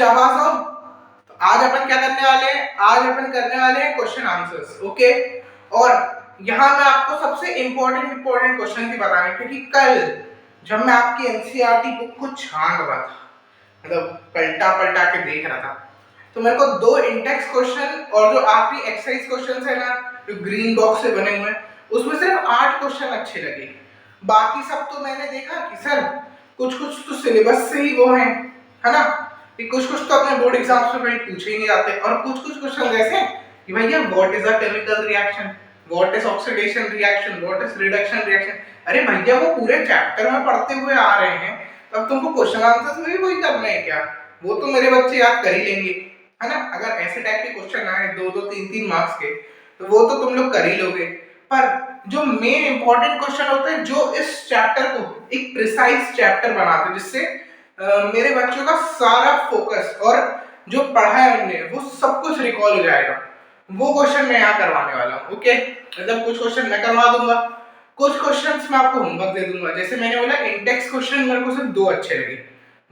शाबाश। तो आज अपन क्या करने वाले हैं, आज अपन करने वाले हैं क्वेश्चन आंसर्स। ओके, और यहाँ मैं आपको सबसे इम्पोर्टेंट क्वेश्चन भी बताने, क्योंकि कल जब मैं आपकी एनसीईआरटी बुक को छान रहा था, मतलब पलटा पलटा के देख रहा था, तो मेरे को 2 इंडेक्स क्वेश्चन और जो आखिरी एक्सरसाइज क्वेश्चन है ना, जो ग्रीन बॉक्स से बने हुए हैं, उसमें सिर्फ 8 क्वेश्चन अच्छे लगे। बाकी सब तो मैंने देखा कि सर कुछ तो सिलेबस से ही वो है ना, कि कुछ तो अपने बोर्ड एग्जाम्स में कहीं पूछे ही नहीं जाते, और कुछ क्वेश्चन ऐसे कि भैया what is a chemical reaction, what is oxidation reaction, what is reduction reaction. अरे भैया वो पूरे चैप्टर में पढ़ते हुए आ रहे हैं, तब तुमको क्वेश्चन आंसर में भी वही करना है क्या? वो तो मेरे बच्चे याद कर ही लेंगे, है ना। अगर ऐसे टाइप के क्वेश्चन आए 2-2 3-3 मार्क्स के, तो वो तो तुम लोग कर ही लोगे। पर जो मेन इंपॉर्टेंट क्वेश्चन होते हैं, जो इस चैप्टर को एक प्रिसाइज चैप्टर बनाते हैं, जिससे मेरे बच्चों का सारा फोकस और जो पढ़ा है हमने वो सब कुछ रिकॉल हो जाएगा, वो क्वेश्चन मैं यहाँ करवाने वाला हूँ। ओके, मतलब कुछ क्वेश्चन मैं करवा दूंगा, कुछ क्वेश्चंस मैं आपको होमवर्क दे दूंगा। जैसे मैंने बोला इंडेक्स क्वेश्चन मेरे को सिर्फ 2 अच्छे लगे,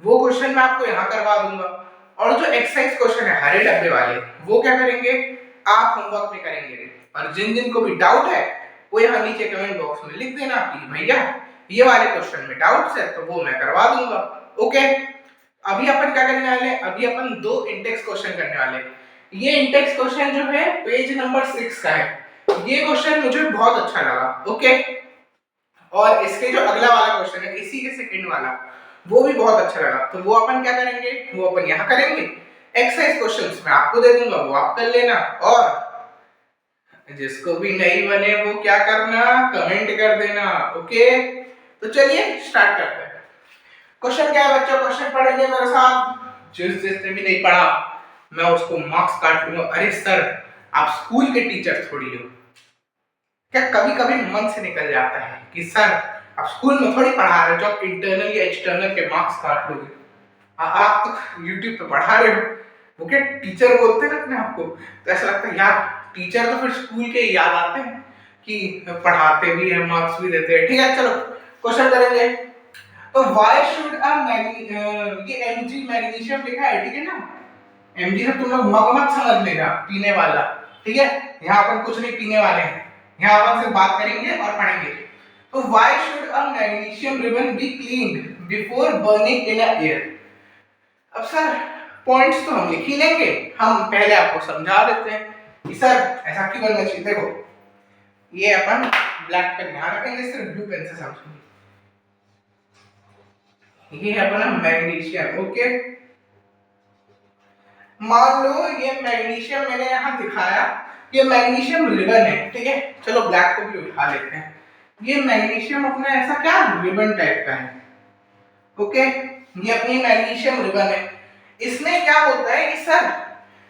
वो क्वेश्चन मैं आपको यहाँ करवा दूंगा। और जो एक्सरसाइज क्वेश्चन है हरे डब्बे वाले, वो क्या करेंगे, आप होमवर्क में करेंगे। और जिन जिन को भी डाउट है वो यहाँ नीचे कमेंट बॉक्स में लिख देना कि भैया ये वाले क्वेश्चन में डाउट्स है, तो वो मैं करवा दूंगा। ओके, अभी अपन क्या करने वाले हैं, अभी अपन 2 इंडेक्स क्वेश्चन करने वाले हैं। ये इंडेक्स क्वेश्चन जो है पेज नंबर 6 का है, ये क्वेश्चन मुझे बहुत अच्छा लगा। ओके, और इसके जो अगला वाला क्वेश्चन है, इसी के सेकंड वाला, वो भी बहुत अच्छा लगा। तो वो अपन क्या करेंगे, वो अपन यहाँ करेंगे। एक्सरसाइज क्वेश्चंस मैं आपको दे दूंगा, वो आप कर लेना, और जिसको भी नहीं बने वो क्या करना, कमेंट कर देना। ओके, तो चलिए स्टार्ट करते हैं। क्वेश्चन क्या है बच्चों, क्वेश्चन पढ़ेंगे मेरे साथ। जिसने भी नहीं पढ़ा मैं उसको मार्क्स काट लूंगा। अरे सर, आप स्कूल के टीचर थोड़ी हो क्या? कभी कभी मन से निकल जाता है कि सर आप स्कूल में थोड़ी पढ़ा रहे हो, जो इंटरनल या एक्सटर्नल के मार्क्स काट लोगे। आप तो यूट्यूब पे पढ़ा रहे हो, वो क्या टीचर बोलते हैं अपने आपको? तो ऐसा लगता है यार टीचर तो फिर स्कूल के याद आते हैं कि पढ़ाते भी है, मार्क्स भी देते हैं। ठीक है, चलो क्वेश्चन करेंगे। तो व्हाई शुड अ ये Mg मैग्नीशियम लिखा है, ठीक है ना। Mg से तुम लोग मग मत समझ लेना, पीने वाला, ठीक है। यहाँ अपन कुछ नहीं पीने वाले हैं, यहाँ अपन सिर्फ बात करेंगे और पढ़ेंगे। तो why should a magnesium ribbon be cleaned before burning in a air. अब सर पॉइंट्स तो हम लिख ही लेंगे, हम पहले आपको समझा देते हैं कि सर ऐसा क्यों करना चाहिए। देखो ये अपन ब्लैक पेन यहाँ रखेंगे, सिर्फ ब्लू पेन से समझेंगे। ये है अपना मैग्नीशियम। ओके, मान लो ये मैग्नीशियम मैंने यहाँ दिखाया, ये मैग्नीशियम रिबन है, ठीक है। चलो ब्लैक को भी उठा लेते हैं। ये मैग्नीशियम अपना ऐसा क्या रिबन टाइप का है। ओके, ये अपनी मैग्नीशियम रिबन है। इसमें क्या होता है कि सर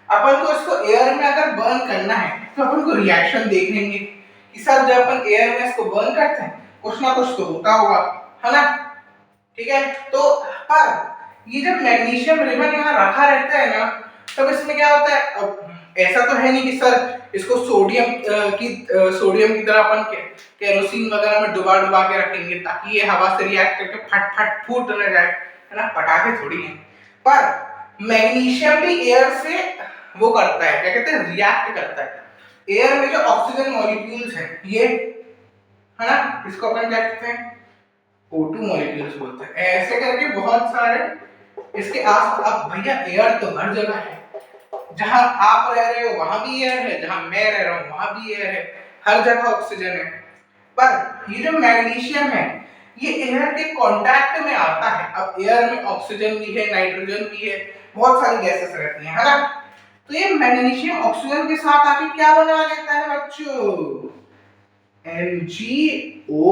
अपन को इसको एयर में अगर बर्न करना है, तो अपन को रिएक्शन देख लेंगे कि सर जब अपन एयर में इसको बर्न करते हैं कुछ ना कुछ तो होता होगा, है ना। ठीक है, तो पर ये जब मैग्नीशियम रिबन यहाँ रखा रहता है ना, तब इसमें क्या होता है, अब ऐसा तो है नहीं कि सर इसको सोडियम की तरह अपन केरोसिन वगैरह में डुबा के रखेंगे ताकि ये हवा से रिएक्ट करके फट फट फूट न जाए, है ना। पटाखे थोड़ी हैं। पर मैग्नीशियम भी एयर से वो करता है, क्या कहते हैं, रिएक्ट करता है। एयर में जो ऑक्सीजन मॉलिक्यूल्स हैं ये, है ना, इसको अपन क्या कहते हैं, O2 मॉलिक्यूल्स बोलते हैं। ऐसे करके बहुत सारे इसके आस, अब भैया एयर तो हर जगह है, जहां आप रह रहे हो वहां भी एयर है, जहां मैं रह रहा हूं वहां भी एयर है, हर जगह ऑक्सीजन है। पर ये जो मैग्नीशियम है ये एयर के कांटेक्ट में आता है। अब एयर में ऑक्सीजन भी है, नाइट्रोजन भी है, बहुत सारी गैसेस रहती हैं, है ना। तो ये मैग्नीशियम ऑक्सीजन के साथ आके क्या बना लेता है बच्चों, MgO,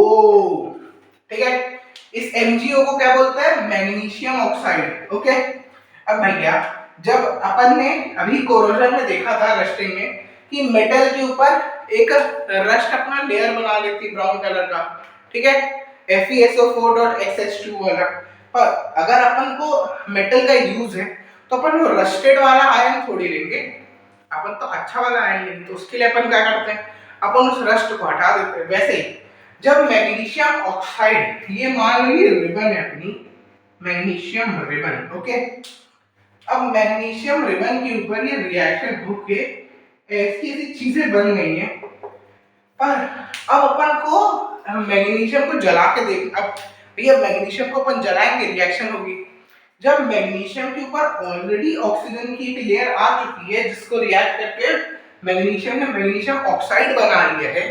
ठीक है। इस MgO को क्या बोलते हैं, मैग्नीशियम ऑक्साइड। ओके, अब भैया जब अपन ने अभी कोरोजन में देखा था, रस्टिंग में, कि मेटल के ऊपर एक रस्ट अपना लेयर बना लेती है ब्राउन कलर का, ठीक है, FeSO4.SH2 वाला। पर अगर अपन को मेटल का यूज है तो अपन वो रस्टेड वाला आयन थोड़ी लेंगे, अपन तो अच्छा वाला आयन लेंगे। तो उसके लिए अपन क्या करते हैं, अपन उस रस्ट को हटा देते हैं। वैसे ही जब मैग्नीशियम ऑक्साइड, ये मान लीजिए रिबन है अपनी, मैग्नीशियम रिबन, ओके, अब मैग्नीशियम रिबन के ऊपर ये रिएक्शन होके ऐसी ऐसी चीजें बन गई हैं, पर अब अपन को मैग्नीशियम को जला के देख, अब भैया मैग्नीशियम को अपन जलाएंगे रिएक्शन होगी। जब मैग्नीशियम के ऊपर ऑलरेडी ऑक्सीजन की एक लेयर आ चुकी है जिसको रिएक्ट करके मैग्नीशियम ने मैग्नीशियम ऑक्साइड बना लिया है,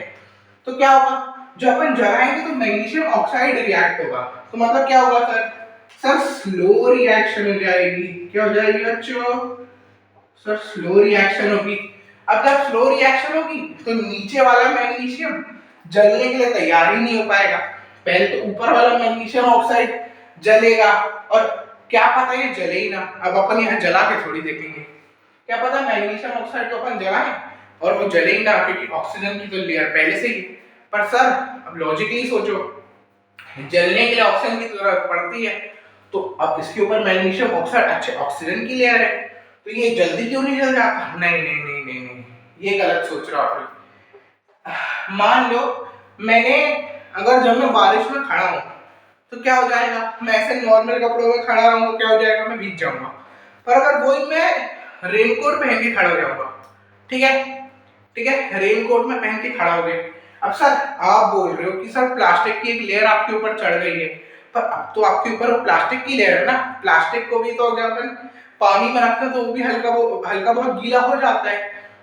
तो क्या होगा, जब अपन जलाएंगे तो मैग्नीशियम ऑक्साइड रिएक्ट होगा, तो मतलब क्या होगा सर, सर स्लो रिएक्शन हो जाएगी। क्या हो जाएगी बच्चों, सर स्लो रिएक्शन होगी। अब जब स्लो रिएक्शन होगी तो नीचे वाला मैग्नीशियम जलने के लिए तैयार ही नहीं हो पाएगा, पहले तो ऊपर वाला मैग्नीशियम ऑक्साइड जलेगा, और क्या पता ये जले ही ना। अब अपन यहाँ जला के थोड़ी देखेंगे, क्या पता मैग्नीशियम ऑक्साइड को अपन जलाएं और वो जले ही ना, क्योंकि ऑक्सीजन की तो लेयर पहले से ही। पर सर अब लॉजिकली सोचो, जलने के लिए ऑक्सीजन की जरूरत पड़ती है, तो अब इसके ऊपर मैग्नीशियम ऑक्साइड, अच्छा ऑक्सीजन की लेयर है, तो ये जल्दी क्यों नहीं जल जाता। नहीं नहीं नहीं नहीं नहीं, ये गलत सोच रहा हूँ। मान लो मैंने, अगर जब मैं बारिश में खड़ा हूँ तो क्या हो जाएगा, मैं ऐसे नॉर्मल कपड़ों में खड़ा रहूंगा, क्या हो जाएगा, मैं भीग जाऊंगा। पर अगर वही मैं रेनकोट पहन के खड़ा हो जाऊंगा, ठीक है, ठीक है, रेनकोट में पहन के खड़ा हो गए। अब सर आप बोल रहे हो कि सर प्लास्टिक की एक लेयर आपके ऊपर चढ़ गई है, पर अब तो आपके ऊपर वो प्लास्टिक की लेयर है ना, प्लास्टिक को भी तो अगर अपन पानी में रखते हैं तो वो भी हल्का बहुत गीला हो जाता है,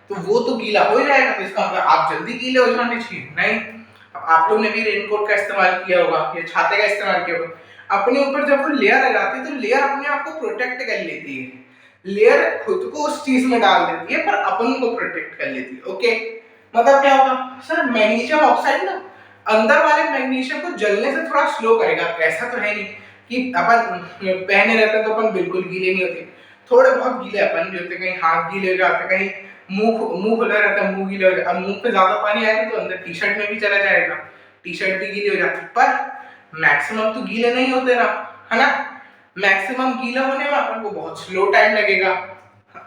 तो वो तो गीला हो जाएगा, तो इसका मतलब आप जल्दी गीले हो जाने चाहिए। नहीं, अब आप लोग ने भी रेनकोट का इस्तेमाल किया होगा या छाते का इस्तेमाल किया होगा, अपने ऊपर जब वो लेयर आ जाती है तो लेयर अपने आप को प्रोटेक्ट कर लेती है, लेयर खुद को उस चीज में डाल देती है पर अपन को प्रोटेक्ट कर लेती है। ओके, मतलब क्या होगा सर, मैग्नीशियम ऑक्साइड ना अंदर वाले मैग्नीशियम को जलने से थोड़ा स्लो करेगा। ऐसा तो है नहीं कि अपन पहने रहते हैं तो अपन बिल्कुल गीले नहीं होते, थोड़े बहुत गीले अपन भी होते, कहीं हाथ गीले हो जाते, कहीं मुंह मुंह खुला रहता है, मुंह गीला हो जाता है। अब मुंह पे ज्यादा पानी आएगा तो अंदर टी शर्ट में भी चला जाएगा, टी शर्ट भी गीली हो जाती है, पर मैक्सिमम तो गीले नहीं होते ना, है ना। मैक्सिमम गीला होने में अपन को बहुत स्लो टाइम लगेगा।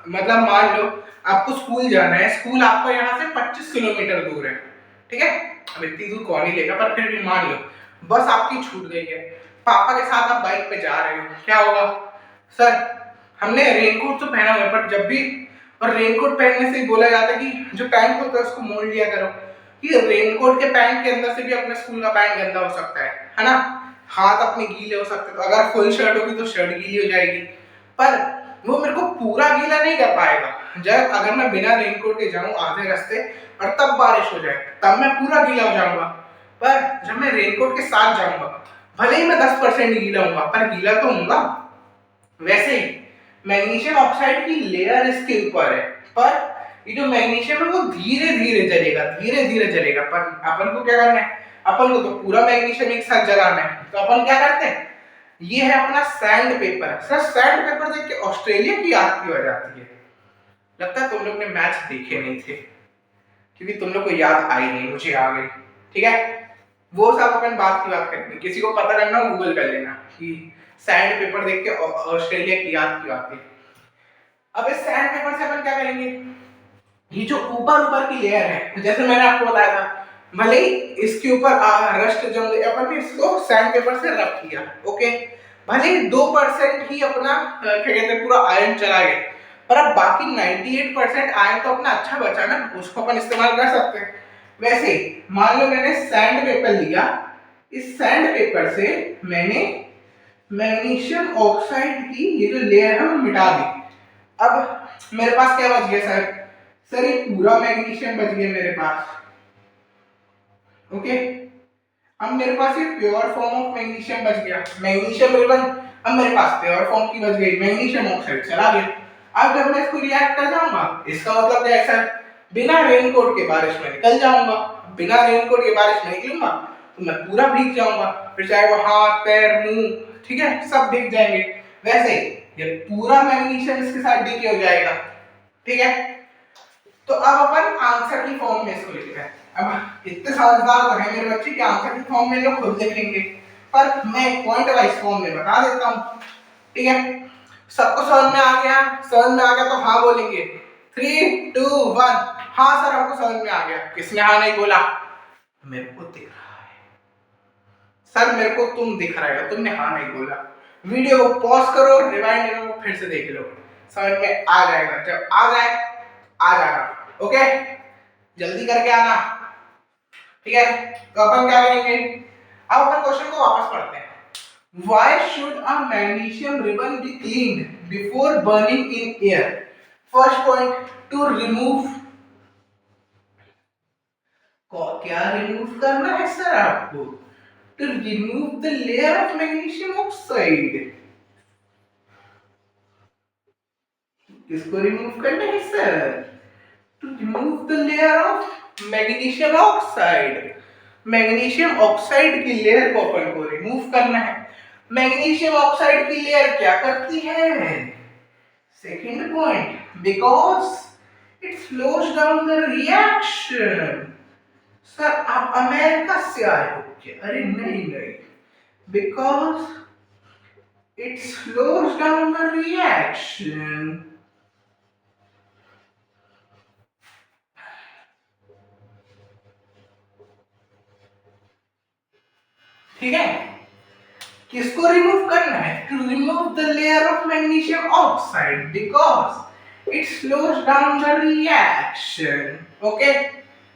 मतलब मान लो आपको स्कूल जाना है, स्कूल आपको यहाँ से 25 किलोमीटर दूर है, ठीक है, अब इतनी दूर कौन ही लेगा, पर फिर भी मान लो बस आपकी छूट गई है, पापा के साथ आप बाइक पे जा रहे हो, क्या होगा सर, हमने रेनकोट तो पहना हुआ है, पर जब भी, और रेनकोट पहनने से ही बोला जाता है कि जो पैंट होता है उसको मोड़ लिया करो, कि रेनकोट के पैंट के अंदर से भी अपने स्कूल का पैंट गंदा हो सकता है ना, हाथ अपने गीले हो सकते हैं, तो अगर फुल शर्ट होगी तो शर्ट गीली हो जाएगी, पर वो मेरे को पूरा गीला नहीं कर पाएगा। जब अगर मैं बिना रेनकोट के जाऊं आधे रास्ते और तब बारिश हो जाए तब मैं पूरा गीला हो जाऊंगा, पर जब मैं रेनकोट के साथ जाऊंगा भले ही मैं 10% गीला हूंगा पर गीला तो हूंगा। वैसे ही मैग्नीशियम ऑक्साइड की लेयर इसके ऊपर है, पर ये जो मैग्नीशियम है वो धीरे धीरे जलेगा, धीरे धीरे जलेगा, पर अपन को क्या करना है, अपन को तो पूरा मैग्नीशियम एक साथ जलाना है, तो अपन क्या करते हैं, ये है अपना sand paper. Sir sand paper देख के ऑस्ट्रेलिया की याद क्यों आ जाती है, लगता है तुम लोग ने मैच देखे नहीं थे, क्योंकि तुम लोग को याद आई नहीं, मुझे आ गई, ठीक है। वो सब अपन बात की बात करेंगे, किसी को पता करना गूगल कर लेना कि सैंड पेपर देख के ऑस्ट्रेलिया की याद क्यों आती है। अब इस सैंड पेपर से अपन क्या करेंगे, ये जो ऊपर ऊपर की लेयर है, जैसे मैंने आपको बताया था, भले ही इसके ऊपर रस्ट जम गई, अपन ने इसको सैंड पेपर से रब किया, ओके, भले ही 2% ही अपना क्या कहते हैं पूरा आयरन चला गया, पर अब बाकी 98% आयरन तो अपना अच्छा बचा ना, उसको अपन इस्तेमाल कर सकते हैं। वैसे मान लो मैंने सैंड पेपर लिया, इस सैंड पेपर से मैंने मैग्नीशियम ऑक्साइड की ये जो लेयर है वो मिटा दी। अब मेरे पास क्या बच गया सर, सर ये पूरा मैग्नीशियम बच गया मेरे पास, ओके। अब मेरे पास ये प्योर फॉर्म ऑफ मैग्नीशियम बच गया, मैग्नीशियम रिबन अब मेरे पास प्योर फॉर्म की बच गई, मैग्नीशियम ऑक्साइड चला गया। अब जब मैं इसको रिएक्ट कर जाऊंगा, इसका मतलब क्या है सर, बिना रेनकोट के बारिश में निकल जाऊंगा, बिना रेनकोट के बारिश में निकलूंगा तो मैं पूरा भीग जाऊंगा, फिर चाहे वो हाथ पैर मुंह, ठीक है, सब भीग जाएंगे। वैसे ये पूरा मैग्नीशियम इसके साथ डीके हो जाएगा, ठीक है। तो अब अपन आंसर की फॉर्म में इसको लिखते हैं। अब इतने समझदार तो है मेरे बच्चे कि आंसर की फॉर्म में लोग खुद लिख लेंगे, पर मैं पॉइंट वाइज फॉर्म में बता देता हूँ, ठीक है। सबको समझ में आ गया, समझ में आ गया तो हाँ बोलेंगे, 3 2 1। हाँ सर हमको समझ में आ गया। किसने हाँ नहीं बोला, मेरे को दिख रहा है सर, मेरे को तुम दिख रहा है, तुमने हाँ नहीं बोला। वीडियो को पॉज करो, रिवाइंड करो, फिर से देख लो। समझ में आ जाएगा। जब आ जाए आ जाना, ओके, जल्दी करके आना, ठीक है। तो अपन क्या करेंगे, अब अपन क्वेश्चन को वापस पढ़ते हैं। Why should a magnesium ribbon be cleaned before burning in air? First point, to remove, क्या रिमूव करना है सर आपको? To remove the layer of magnesium oxide. किसको रिमूव करना है sir? To remove the layer of magnesium oxide. Magnesium oxide की layer को अपन को रिमूव करना है। मैग्नीशियम ऑक्साइड की लेयर क्या करती है? Second point, because it slows down the reaction. Sir आप अमेरिका से आए हो क्या? अरे नहीं नहीं, because it slows down the reaction. ठीक है, किसको रिमूव करना है? To remove the layer of magnesium oxide because it slows down the reaction. Okay,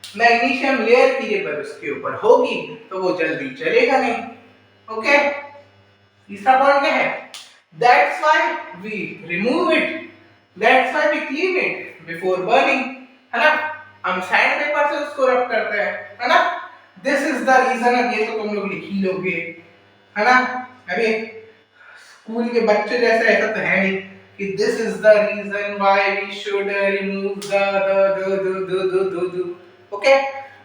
magnesium layer की जब उसके ऊपर होगी तो वो जल्दी चलेगा नहीं। ओके, तीसरा पॉइंट क्या है? That's why we remove it, that's why we clean it before burning, है ना। हम सैंड पेपर से उसको रब करते हैं, है ना। This is the reason. अब ये तो तुम लोग लिख ही लोगे, है ना। अभी स्कूल के बच्चे जैसे ऐसा तो है नहीं कि this is the reason why we should remove the. Okay,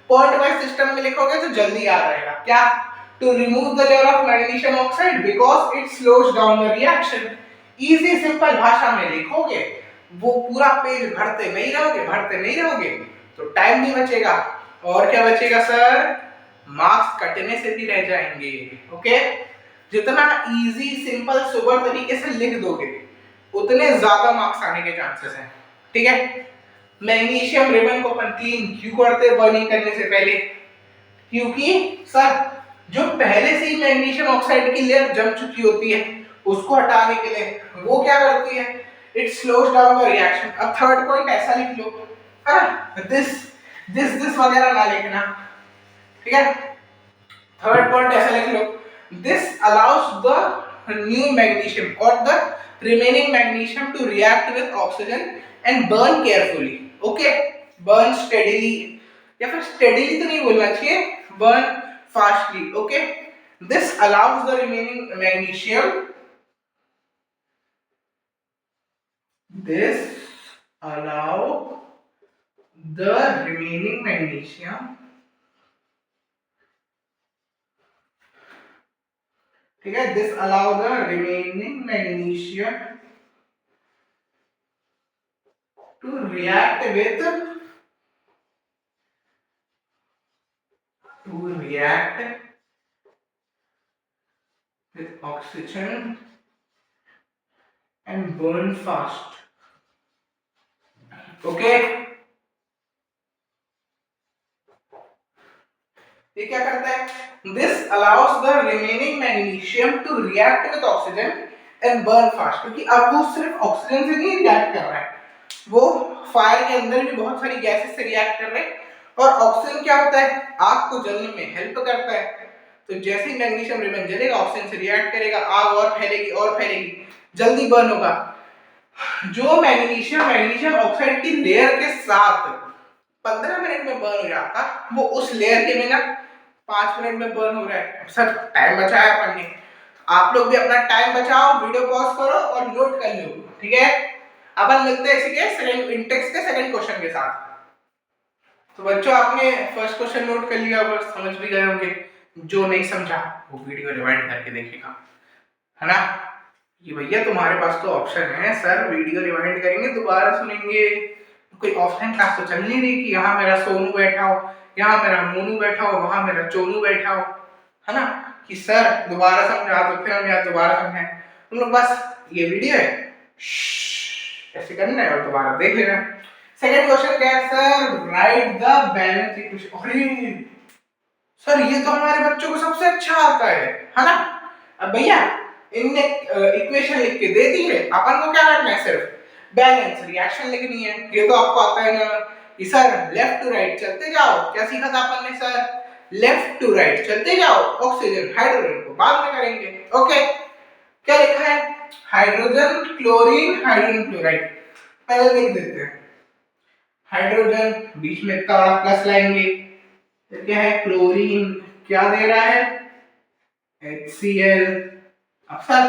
point wise system में लिखोगे तो जल्दी याद रहेगा। क्या? To remove the layer of magnesium oxide because it slows down the reaction. Easy simple भाषा में लिखोगे, वो पूरा पेज भरते नहीं रहोगे तो टाइम भी बचेगा, और क्या बचेगा सर? मार्क्स कटने से भी रह जाएंगे। ओके, जितना इजी सिंपल सोबर तरीके से लिख दोगे उतने ज्यादा मार्क्स आने के चांसेस हैं। ठीक है, मैग्नीशियम रिबन को अपन क्लीन क्यों करते बर्निंग करने से पहले? क्योंकि सर जो पहले से ही मैग्नीशियम ऑक्साइड की लेयर जम चुकी होती है उसको हटाने के लिए वो क्या करती है? It slows down the reaction. अब थर्ड पॉइंट ऐसा लिख लो, है ना, दिस वगैरह ना लिखना, ठीक है। थर्ड पॉइंट ऐसा लिख लो, this allows the new magnesium और the remaining magnesium to react with oxygen and burn carefully. Okay, burn steadily, या फिर स्टेडीली तो नहीं बोलना चाहिए, burn fastly. Okay, this allows the remaining magnesium, this allow the remaining magnesium, ठीक है, this allow the remaining magnesium to react with oxygen and burn fast. Okay, ये क्या करता है? This allows the remaining magnesium to react with oxygen and burn fast, क्योंकि अब वो सिर्फ ऑक्सीजन से नहीं रिएक्ट कर रहा है, वो फायर के अंदर भी बहुत सारी गैसेस से रिएक्ट कर रहे हैं। और ऑक्सीजन क्या होता है? आग को जलने में हेल्प करता है। तो जैसे ही मैग्नीशियम रिबन जलेगा ऑक्सीजन से रिएक्ट करेगा, आग और फैलेगी, जल्दी बर्न होगा। जो मैग्नीशियम ऑक्साइड की लेयर के साथ 15 मिनट में बर्न हो जाता, वो उस लेयर के बिना 5 मिनट में बर्न हो रहा है। सर टाइम बचाया अपन ने, आप लोग भी अपना टाइम बचाओ, वीडियो पॉज करो और नोट कर लो, ठीक है। अपन मिलते हैं इसी के सेकंड इंटेक्स के सेकंड क्वेश्चन के साथ। तो बच्चों आपने फर्स्ट क्वेश्चन नोट कर लिया और समझ भी गए होंगे। जो नहीं समझा वो वीडियो रिवाइंड करके देखेगा, है ना। कि भैया तुम्हारे पास तो ऑप्शन है सर, वीडियो रिवाइंड करेंगे दोबारा सुनेंगे, कोई ऑफलाइन क्लास तो चल नहीं रही कि यहाँ मेरा सोनू बैठा हो, यहाँ मेरा मोनू बैठा हो, वहां मेरा चोनू बैठा हो, है ना, कि सर दोबारा समझा तो फिर हम यार दोबारा समझाएं। तुम लोग बस ये वीडियो है ऐसे करना है और दोबारा देख लेना। सेकंड क्वेश्चन क्या है sir? Right the balance equation. अरे सर ये तो हमारे बच्चों को सबसे अच्छा आता है ना। अब भैया इनने इक्वेशन लिख के दे दी है, अपन को क्या करना है? सिर्फ बैलेंस रिएक्शन लिखनी है, ये तो आपको आता है ना कि सर लेफ्ट टू राइट चलते जाओ, क्या सीखा था अपन ने सर, लेफ्ट टू राइट चलते जाओ, ऑक्सीजन हाइड्रोजन को बाद में करेंगे। ओके, क्या लिखा है, हाइड्रोजन क्लोरीन हाइड्रोजन क्लोराइड, पहले लिख देते हैं हाइड्रोजन, बीच में इतना बड़ा प्लस लाएंगे, फिर क्या है क्लोरीन, क्या दे रहा है HCl। अब सर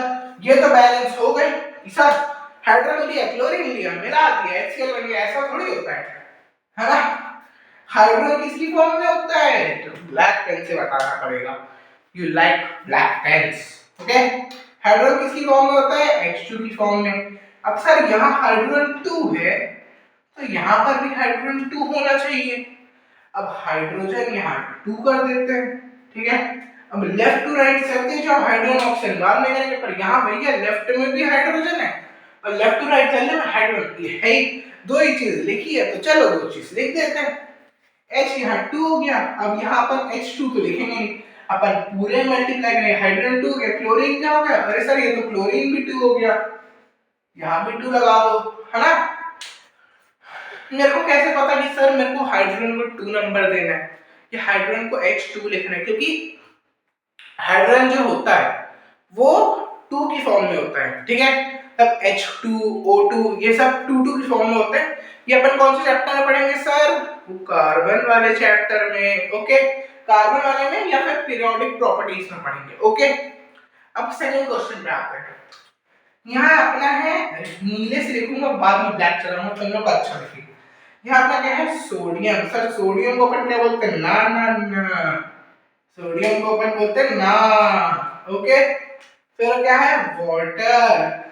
ये तो बैलेंस हो गई, सर हाइड्रोजन लिया क्लोरीन लिया मिला दिया HCl बन गया, ऐसा थोड़ी होता है ना। हाइड्रोजन किसकी फॉर्म में होता है, तो ब्लैक पेन से बताना पड़ेगा, you like black pens. Okay, hydrogen किसकी फॉर्म में होता है, H2 की फॉर्म में। अब सर यहाँ हाइड्रोजन 2 है तो यहाँ पर भी हाइड्रोजन 2 होना चाहिए। अब हाइड्रोजन यहाँ 2 कर देते हैं, ठीक है। अब लेफ्ट टू राइट चलते जाओ, हाइड्रोजन ऑक्सीजन बाद में करेंगे, पर यहाँ भैया लेफ्ट में भी हाइड्रोजन है और लेफ्ट टू राइट चलने में हाइड्रोजन, ये है दो ही चीज लिखी है, तो चलो दो चीज लिख देते हैं। H यहाँ 2 हो गया, अब यहाँ अपन H2 तो लिखेंगे नहीं, अपन पूरे मल्टीप्लाई करेंगे, हाइड्रोजन 2 हो गया, क्लोरीन क्या हो गया, अरे सर ये तो क्लोरीन भी 2 हो गया, यहाँ भी 2 लगा दो, है ना। मेरे को कैसे पता कि सर मेरे को हाइड्रोजन को 2 नंबर देना है, कि हाइड्रोजन को H2 लिखना है, क्योंकि हाइड्रोजन जो होता है वो 2 की फॉर्म में होता है, ठीक है। तब H2O2 ये सब 2 की फॉर्म में होते हैं। ये अपन कौन से चैप्टर में पढ़ेंगे सर, कार्बन वाले चैप्टर में। ओके, कार्बन वाले में या फिर पीरियोडिक प्रॉपर्टीज में पढ़ेंगे। ओके, अब सेकंड क्वेश्चन पे आते हैं। यहाँ अपना है, नीले से लिखूंगा बाद में ब्लैक चलाऊंगा, तुम लोग अच्छा लिखिए। यहाँ अपना क्या है, सोडियम। सर सोडियम को अपन क्या बोलते हैं, ना ना ना, सोडियम को अपन बोलते हैं ना। ओके, फिर क्या है, वाटर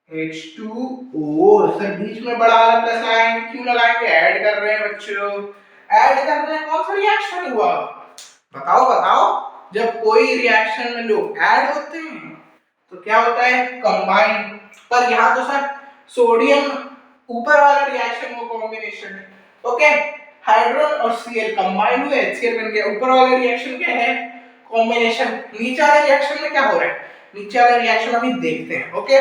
H2O। सर बीच में बड़ा वाला प्लस लगाएंगे, क्यों लगाएंगे, ऐड कर रहे हैं बच्चों, ऐड कर रहे हैं। कौन सा रिएक्शन हुआ, बताओ बताओ। जब कोई रिएक्शन में लोग ऐड होते हैं तो क्या होता है, कंबाइन। पर यहाँ तो सर सोडियम ऊपर वाला रिएक्शन वो कॉम्बिनेशन है। ओके, हाइड्रोजन और Cl कंबाइन हुए, HCl बन गया। ऊपर वाला रिएक्शन क्या है, कॉम्बिनेशन। नीचे वाले रिएक्शन में क्या हो रहा है, नीचे वाला रिएक्शन अभी देखते हैं। ओके,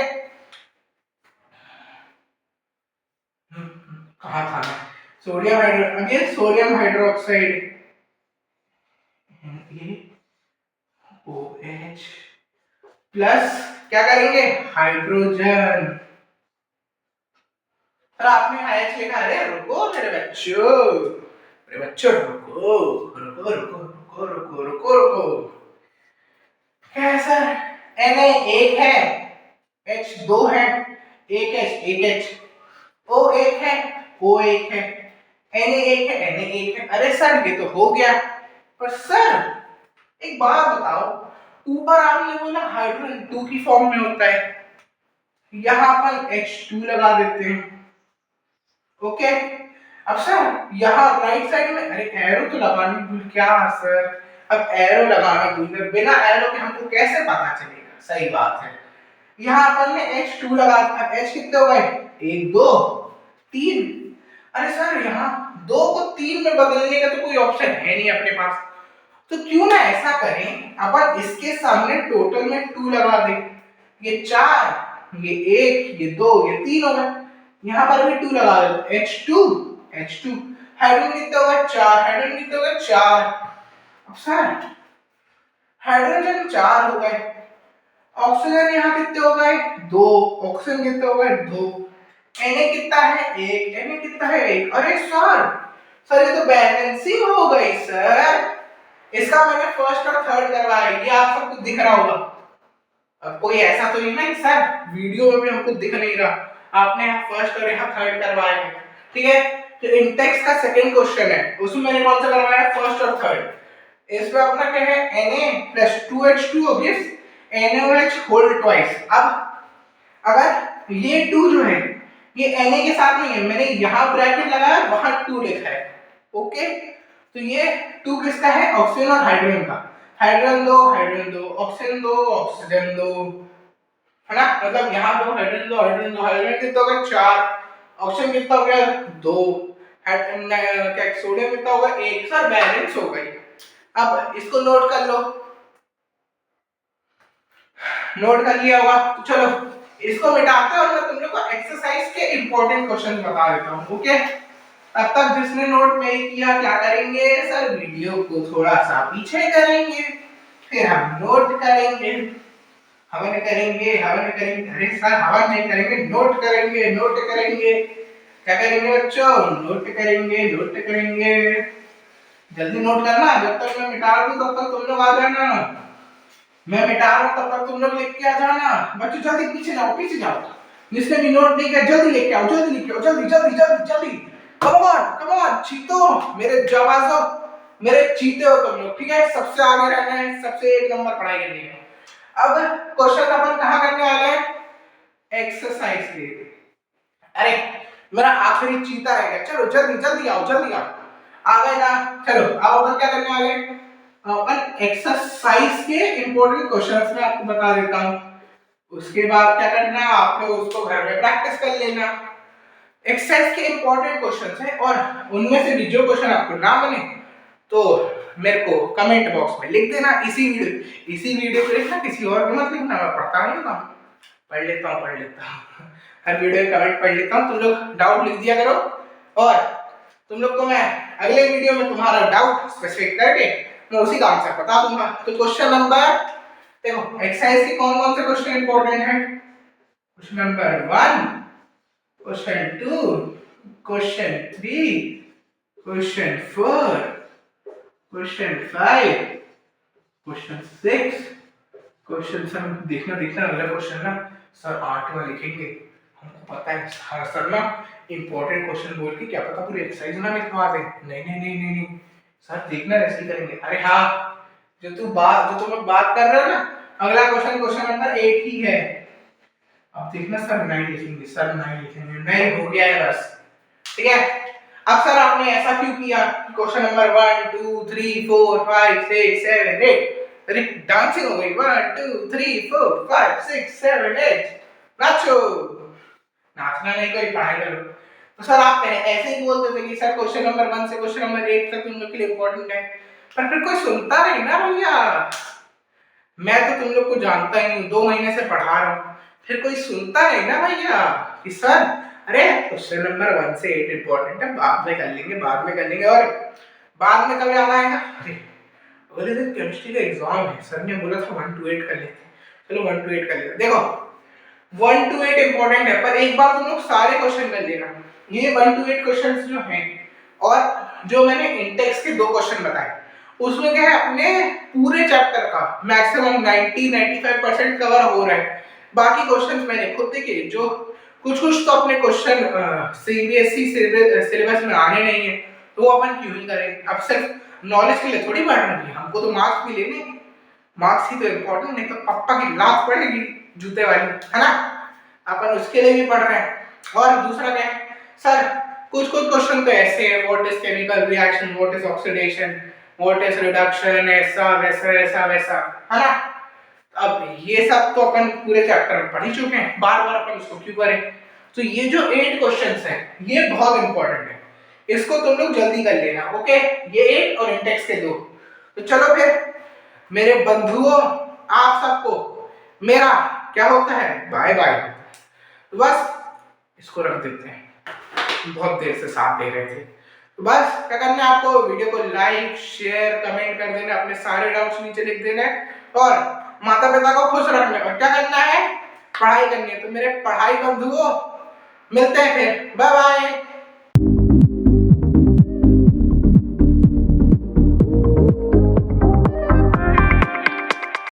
कहाँ था मैं, sodium hydro, again sodium hydroxide OH plus क्या करेंगे, हाइड्रोजन। सर आपने H लिखा, अरे रुको मेरे बच्चों, मेरे बच्चों रुको रुको रुको रुको रुको रुको रुको। क्या है सर, Na एक है, H दो है, एक H, O एक है, O एक है, Na एक है, Na एक है। अरे सर ये तो हो गया, पर सर एक बात बताओ, ऊपर आपने बोला हाइड्रोजन 2 की फॉर्म में होता है, यहाँ अपन H2 लगा देते हैं। ओके, अब सर यहाँ राइट साइड में, अरे एरो तो लगानी भूल, क्या सर अब एरो लगाना भूल गए, बिना एरो के हमको कैसे पता चलेगा, सही बात है। यहाँ अपन ने H2 लगा, अब H कितने हो गए, 1 2 3। अरे सर यहाँ 2 को 3 में बदलने का तो कोई ऑप्शन है नहीं अपने पास, तो क्यों ना ऐसा करें, अपन इसके सामने टोटल में 2 लगा दें, ये 4, ये 1, ये 2, ये 3 हो गए। यहाँ पर भी 2 लगा दो, H2 हाइड्रोजन कितने हो गए, 4, हाइड्रोजन कितने हो गए, 4। अब सर हाइड्रोजन 4 हो गए, ऑक्सीजन यहाँ कितने हो गए, 2, ऑक्सीजन कितने हो गए, 2, Na कितना है, 1, Na कितना है, 1। अरे सर ये तो बैलेंसिंग हो गई सर, इसका मैंने फर्स्ट और थर्ड करवाया, ये आप सबको दिख रहा होगा। अब कोई ऐसा तो नहीं ना कि सर वीडियो में भी हमको दिख नहीं रहा, आपने यहाँ फर्स्ट और यहाँ थर्ड करवाया है, ठीक है। तो इंटेक्स का सेकंड क्वेश्चन है, उसमें मैंने कौन सा करवाया, फर्स्ट और थर्ड। इसमें अपना क्या है, Na plus 2H2O gives NaOH whole twice। अब अगर ये 2 जो है ये Na के साथ नहीं है, मैंने यहाँ ब्रैकेट लगाया, वहां 2 लिखा है। ओके, तो ये 2 किसका है, ऑक्सीजन और हाइड्रोजन का। हाइड्रोजन 2 हाइड्रोजन 2, ऑक्सीजन 2 ऑक्सीजन 2, है ना। मतलब यहाँ 2 हाइड्रोजन 2 हाइड्रोजन 2, हाइड्रोजन कितना हो गया, 4, ऑक्सीजन कितना हो गया, 2, क्या सोडियम कितना होगा, 1। सर बैलेंस हो गई। अब इसको नोट कर लो, नोट कर लिया होगा, तो चलो इसको मिटाते हैं और मैं तुम लोग को एक्सरसाइज के इंपॉर्टेंट क्वेश्चन बता देता हूँ। ओके, तब तक जिसने नोट नहीं किया क्या करेंगे सर, वीडियो को थोड़ा सा पीछे करेंगे, फिर हम नोट करेंगे। हवन करेंगे, हवन करेंगे, अरे सर हवन नहीं करेंगे, नोट करेंगे, नोट करेंगे। क्या करेंगे बच्चों, नोट करेंगे, नोट करेंगे। जल्दी नोट करना, जब तक मैं मिटा दूं तब तक तुम लोग आ जाना। मैं मिटा रहा हूं तब तक तुम लोग लिख के आ जाना। बच्चों जल्दी पीछे जाओ, पीछे जाओ। जिसने भी नोट नहीं किया जल्दी लेके आओ, जल्दी लेके आओ, जल्दी जल्दी जल्दी जल्दी। कम ऑन चीतो, मेरे जाबाजो, मेरे चीते हो तुम लोग, ठीक है। सबसे आगे रहना है, सबसे एक नंबर पढ़ाई करनी है। अब क्वेश्चन अपन कहां करने वाले हैं, एक्सरसाइज के। अरे मेरा आखिरी चीता रह गया, चलो जल्दी जल्दी आओ, जल्दी आओ, आ गए ना। चलो अब अपन क्या करने वाले हैं, अपन एक्सरसाइज के इंपॉर्टेंट क्वेश्चंस में आपको बता देता हूं। उसके बाद क्या करना है, आप लोग उसको घर में प्रैक्टिस कर लेना। एक्सरसाइज के इंपॉर्टेंट क्वेश्चंस हैं और उनमें से भी जो क्वेश्चन आपको ना बने तो मेरे को कमेंट बॉक्स में लिख देना। इसी वीडियो को लिखना, किसी और को मत लिखना, मैं पढ़ता नहीं हूं, पढ़ लेता हूं हर वीडियो में कमेंट पढ़ लेता हूं। तुम लोग डाउट लिख दिया करो और तुम लोग को मैं अगले वीडियो में तुम्हारा डाउट स्पेसिफिक करके मैं उसी का आंसर बता दूंगा। तो क्वेश्चन नंबर, देखो एक्सरसाइज के कौन कौन से क्वेश्चन इंपॉर्टेंट है, question number 1, question 2, question 3, question 4, question 5, question 6, question 7। देखना अगला क्वेश्चन ना सर 8वां लिखेंगे, हमको पता है सर ना इंपॉर्टेंट क्वेश्चन बोल के क्या पता पूरी एक्सरसाइज ना लिखवा दे। नहीं सर, देखना ऐसे ही करेंगे। अरे हाँ, जो तुम लोग बात कर रहे हो ना, अगला क्वेश्चन नंबर 8 ही है। अब देखना सर 9 लिखेंगे, सर 9 लिखेंगे, नहीं हो गया है बस, ठीक है। अब सर आपने ऐसा क्यों किया, क्वेश्चन नंबर 1 2 3 4 5 6 7 8, अरे डांसिंग हो गई, 1 2 3 4 5 6 7 8, नाचो। नाचना नहीं, कोई पढ़ाई करो। तो सर आप ऐसे ही बोलते थे कि सर क्वेश्चन नंबर 1 से क्वेश्चन नंबर 8 तक तुम लोग के लिए इंपॉर्टेंट है, पर फिर कोई सुनता नहीं ना भैया। मैं तो तुम लोग को जानता ही हूँ, 2 महीने से पढ़ा रहा हूँ, फिर कोई सुनता नहीं ना भैया कि सर अरे क्वेश्चन नंबर 1 से 8 इंपॉर्टेंट है, बाद में कर लेंगे। और बाद में कब याद आएगा, अगले दिन केमिस्ट्री का एग्जाम है, सर ने बोला था 1 to 8 कर लेते, चलो 1 to 8 कर लेते। देखो 1 to 8 इंपॉर्टेंट है, पर एक बार तुम लोग सारे क्वेश्चन कर लेना। ये 1 to 8 क्वेश्चंस जो हैं और जो मैंने इंटेक्स के 2 क्वेश्चन बताए, उसमें क्या है अपने पूरे चैप्टर का मैक्सिमम 90-95% कवर हो रहा है। बाकी क्वेश्चंस मैंने खुद देखे, जो कुछ तो अपने क्वेश्चन सीबीएसई सिलेबस में आने नहीं है, तो वो अपन क्यों ही करें। अब सिर्फ नॉलेज के लिए थोड़ी पढ़ना है, हमको तो मार्क्स भी लेने, मार्क्स ही तो इम्पोर्टेंट, नहीं तो पापा की लात पड़ेगी जूते वाली, है ना। अपन उसके लिए भी पढ़ रहे हैं। और दूसरा क्या है सर, कुछ क्वेश्चन तो ऐसे हैं, what is chemical reaction, what is oxidation, what is reduction, ऐसा वैसा, है ना। अब ये सब तो अपन पूरे चैप्टर में पढ़ ही चुके हैं, बार अपन उसको क्यों करें। तो ये जो 8 क्वेश्चंस हैं ये बहुत इंपॉर्टेंट है, इसको तुम लोग जल्दी कर लेना। ओके, ये 8 और इंटेक्स के 2। तो चलो फिर मेरे बंधुओं, आप सबको मेरा क्या होता है, बाय बाय। तो बस इसको रख देते हैं, बहुत देर से साथ दे रहे थे। तो बस क्या करना है आपको, वीडियो को लाइक शेयर कमेंट कर देना, अपने सारे डाउट्स नीचे लिख देना और माता पिता को खुश रखना। और क्या करना है, पढ़ाई करनी है। तो मेरे पढ़ाई बंधुओं मिलते हैं फिर, बाय बाय।